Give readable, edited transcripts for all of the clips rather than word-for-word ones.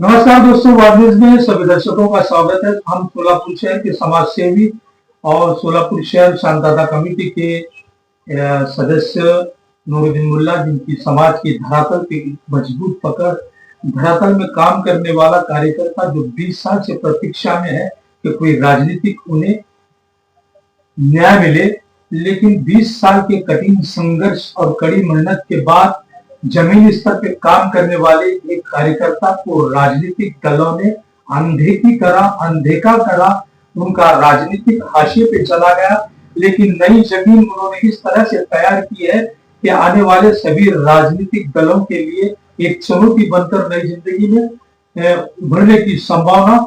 नमस्कार दोस्तों, वाद न्यूज में सभी दर्शकों का स्वागत है। हम सोलापुर शहर के समाज सेवी और सोलापुर शहर शांतता कमेटी के सदस्य नूरुद्दीन मुल्ला, जिनकी समाज की धरातल की मजबूत पकड़, धरातल में काम करने वाला कार्यकर्ता जो 20 साल से प्रतीक्षा में है कि कोई राजनीतिक उन्हें न्याय मिले, लेकिन 20 साल के कठिन संघर्ष और कड़ी मेहनत के बाद जमीनी स्तर पे काम करने वाले एक कार्यकर्ता को राजनीतिक दलों ने अनदेखा करा, उनका राजनीतिक हाशिए पे चला गया। लेकिन नई जमीन उन्होंने इस तरह से तैयार की है कि आने वाले सभी राजनीतिक दलों के लिए एक चुनौती बनकर नई जिंदगी में उभरने की संभावना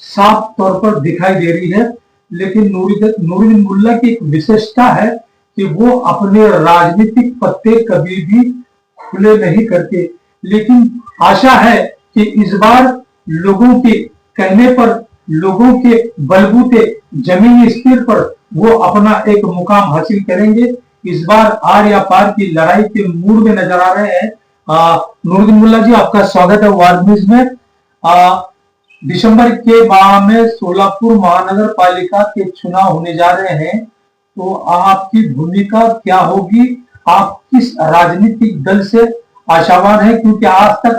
साफ तौर पर दिखाई दे रही है। लेकिन नूरुद्दीन मुल्ला की एक विशेषता है कि वो अपने राजनीतिक पत्ते कभी भी खुले नहीं करते, लेकिन आशा है कि इस बार लोगों के कहने पर, लोगों के बलबूते जमीनी स्तर पर वो अपना एक मुकाम हासिल करेंगे। इस बार आर या पार की लड़ाई के मूड में नजर आ रहे हैं। नूरुद्दीन मुल्ला जी, आपका स्वागत है वार्ड न्यूज में। दिसंबर के माह में सोलापुर महानगर पालिका के चुनाव होने जा रहे हैं, तो आपकी भूमिका क्या होगी? आप किस राजनीतिक दल से आशावान हैं? क्योंकि आज तक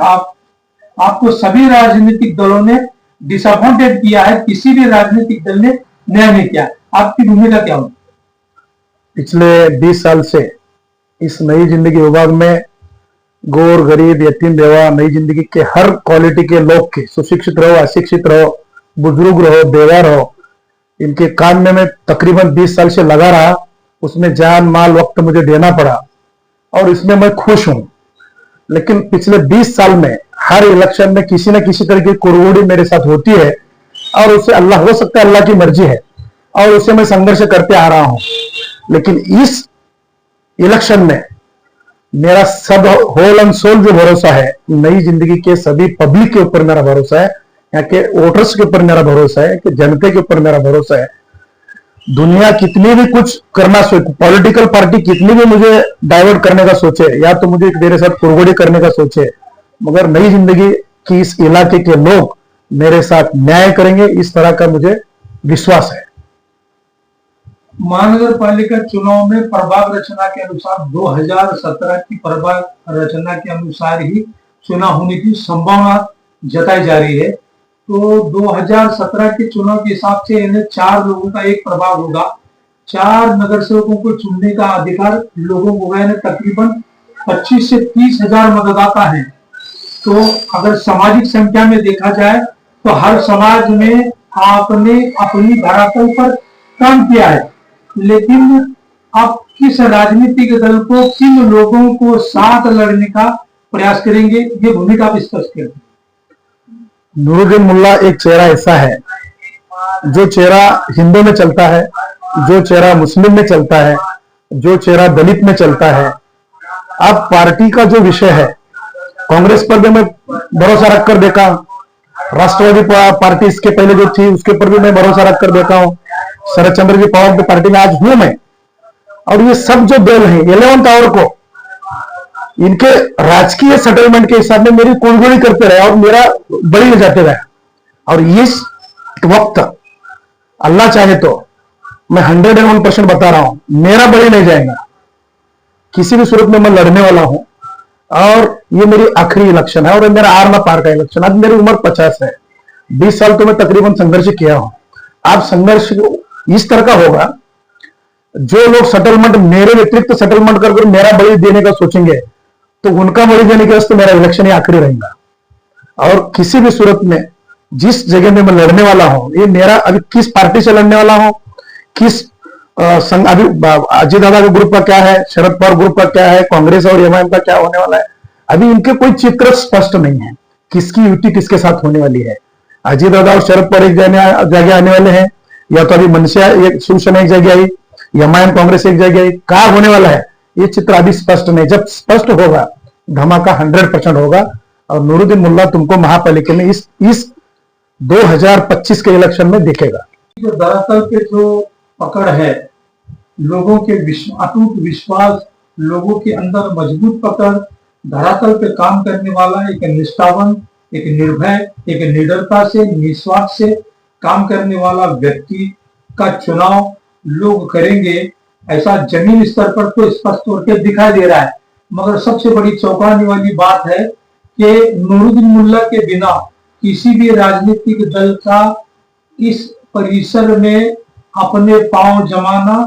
आपको सभी राजनीतिक दलों ने डिसअपॉइंटेड किया है, किसी भी राजनीतिक दल ने न्याय नहीं किया। आपकी भूमिका क्या होगी? पिछले 20 साल से इस नई जिंदगी विभाग में गौर, गरीब, यतीम, बेवा, नई जिंदगी के हर क्वालिटी के लोग के, सुशिक्षित रहो, अशिक्षित रहो, बुजुर्ग रहो, बेवा रहो, इनके काम में मैं तकरीबन 20 साल से लगा रहा। उसमें जान, माल, वक्त मुझे देना पड़ा और इसमें मैं खुश हूं। लेकिन पिछले 20 साल में हर इलेक्शन में किसी न किसी तरह की कुरगोड़ी मेरे साथ होती है और उससे अल्लाह, हो सकता है अल्लाह की मर्जी है, और उससे मैं संघर्ष करते आ रहा हूं। लेकिन इस इलेक्शन में मेरा सब होल एंड सोल जो भरोसा है, नई जिंदगी के सभी पब्लिक के ऊपर मेरा भरोसा है, यहाँ के वोटर्स के ऊपर मेरा भरोसा है, कि जनता के ऊपर मेरा भरोसा है। दुनिया कितनी भी कुछ करना सोचे, पॉलिटिकल पार्टी कितनी भी मुझे डाइवर्ट करने का सोचे, या तो मुझे मेरे साथ कुरगोड़ी करने का सोचे, मगर नई जिंदगी की इस इलाके के लोग मेरे साथ न्याय करेंगे, इस तरह का मुझे विश्वास है। महानगर पालिका चुनाव में प्रभाग रचना के अनुसार 2017 की प्रभाग रचना के अनुसार ही चुनाव होने की संभावना जताई जा रही है। तो 2017 के चुनाव के हिसाब से इन्हें 4 लोगों का एक प्रभाग होगा। 4 नगर सेवकों को चुनने का अधिकार लोगों को है। तकरीबन 25 से 30 हजार मतदाता हैं। तो अगर सामाजिक संख्या में देखा जाए तो हर समाज में आपने अपनी धरातल पर काम किया है, लेकिन आप किस राजनीतिक दल को, किन लोगों को साथ लड़ने का प्रयास करेंगे, ये भूमिका आप स्पष्ट करें। नूरुद्दीन मुल्ला एक चेहरा ऐसा है, जो चेहरा हिंदू में चलता है, जो चेहरा मुस्लिम में चलता है, जो चेहरा दलित में चलता है। अब पार्टी का जो विषय है, कांग्रेस पर भी मैं भरोसा रखकर देखा, राष्ट्रवादी पार्टी इसके पहले जो थी उसके ऊपर भी मैं भरोसा रखकर देखा हूं, शरद चंद्र जी पवार की पार्टी में आज हूं मैं। और ये सब जो दल है 11th आवर को इनके राजकीय सेटलमेंट के हिसाब में मेरी कुरगोड़ी करते रहे और मेरा बलि ले जाते रहे। और इस वक्त अल्लाह चाहे तो मैं 101% बता रहा हूं, मेरा बलि नहीं जाएगा। किसी भी सूरत में मैं लड़ने वाला हूं और ये मेरी आखिरी इलेक्शन है और मेरा आर ना पार का इलेक्शन। अब मेरी उम्र 50 है, 20 साल तो मैं तकरीबन संघर्ष किया हूं। अब संघर्ष इस तरह का होगा, जो लोग सेटलमेंट मेरे व्यतिरिक्त सेटलमेंट कर मेरा बलि देने का सोचेंगे तो उनका बलि देने के वास्ते मेरा इलेक्शन ही आखिरी रहेगा। और किसी भी सूरत में जिस जगह में मैं लड़ने वाला हूं, ये मेरा अभी किस पार्टी से लड़ने वाला हूं, किस अभी अजय दादा का ग्रुप का क्या है, शरद पवार ग्रुप का क्या है, कांग्रेस और एमआईएम का क्या होने वाला है, अभी इनके कोई चित्र स्पष्ट नहीं है, किसकी युति किसके साथ होने वाली है। अजय दादा और शरद पवार एक जगह आने वाले हैं, या तो अभी मनसे एक शिवसेना एक जगह आई, एमआईएम कांग्रेस एक जगह आई, क्या होने वाला है ये चित्र अभी स्पष्ट नहीं। जब स्पष्ट होगा धमाका 100% होगा। और नूरुद्दीन मुल्ला तुमको महापालिका में इस 2025 के इलेक्शन में दिखेगा। जो दरअसल पे जो पकड़ है, लोगों के अटूट विश्वास, लोगों के अंदर मजबूत पकड़, धरातल पे काम करने वाला एक निष्ठावान, एक निर्भय, एक निडरता से, निस्वार्थ से काम करने वाला व्यक्ति का चुनाव लोग करेंगे, ऐसा जमीन स्तर पर तो स्पष्ट तौर पे दिखाई दे रहा है। मगर सबसे बड़ी चौंकाने वाली बात है कि नूरुद्दीन मुल्ला के बिना किसी भी राजनीतिक दल का इस परिसर में अपने पांव जमाना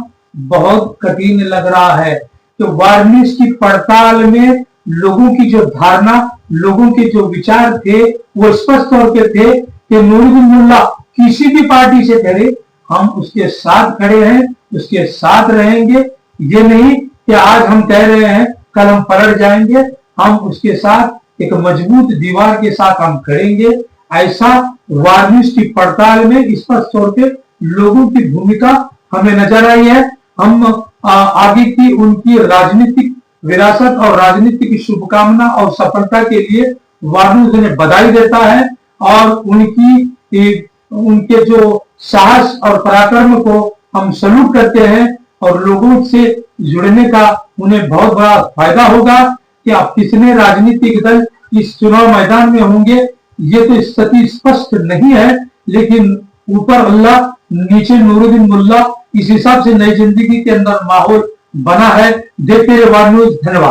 बहुत कठिन लग रहा है। तो वार्निश की पड़ताल में लोगों की जो धारणा, लोगों के जो विचार थे, वो स्पष्ट तौर पे थे कि नूरुद्दीन मुल्ला किसी भी पार्टी से करे, हम उसके साथ खड़े हैं, उसके साथ रहेंगे। ये नहीं कि आज हम कह रहे हैं कल हम पलट जाएंगे, हम उसके साथ एक मजबूत दीवार के साथ हम खड़ेंगे। ऐसा वार्निश की पड़ताल में स्पष्ट तौर पे लोगों की भूमिका हमें नजर आई है। हम आगे की उनकी राजनीतिक विरासत और राजनीतिक शुभकामना और सफलता के लिए वार्निश उन्हें बधाई देता है और उनके जो साहस और पराक्रम को हम सलूट करते हैं और लोगों से जुड़ने का उन्हें बहुत बड़ा फायदा होगा कि आप कितने राजनीतिक दल इस चुनाव मैदान में होंगे ये तो स्थिति स्पष्ट नहीं है, लेकिन ऊपर अल्लाह, नीचे नूरुद्दीन मुल्ला, इस हिसाब से नई जिंदगी के अंदर माहौल बना है। देखते रहिए वार न्यूज। धन्यवाद।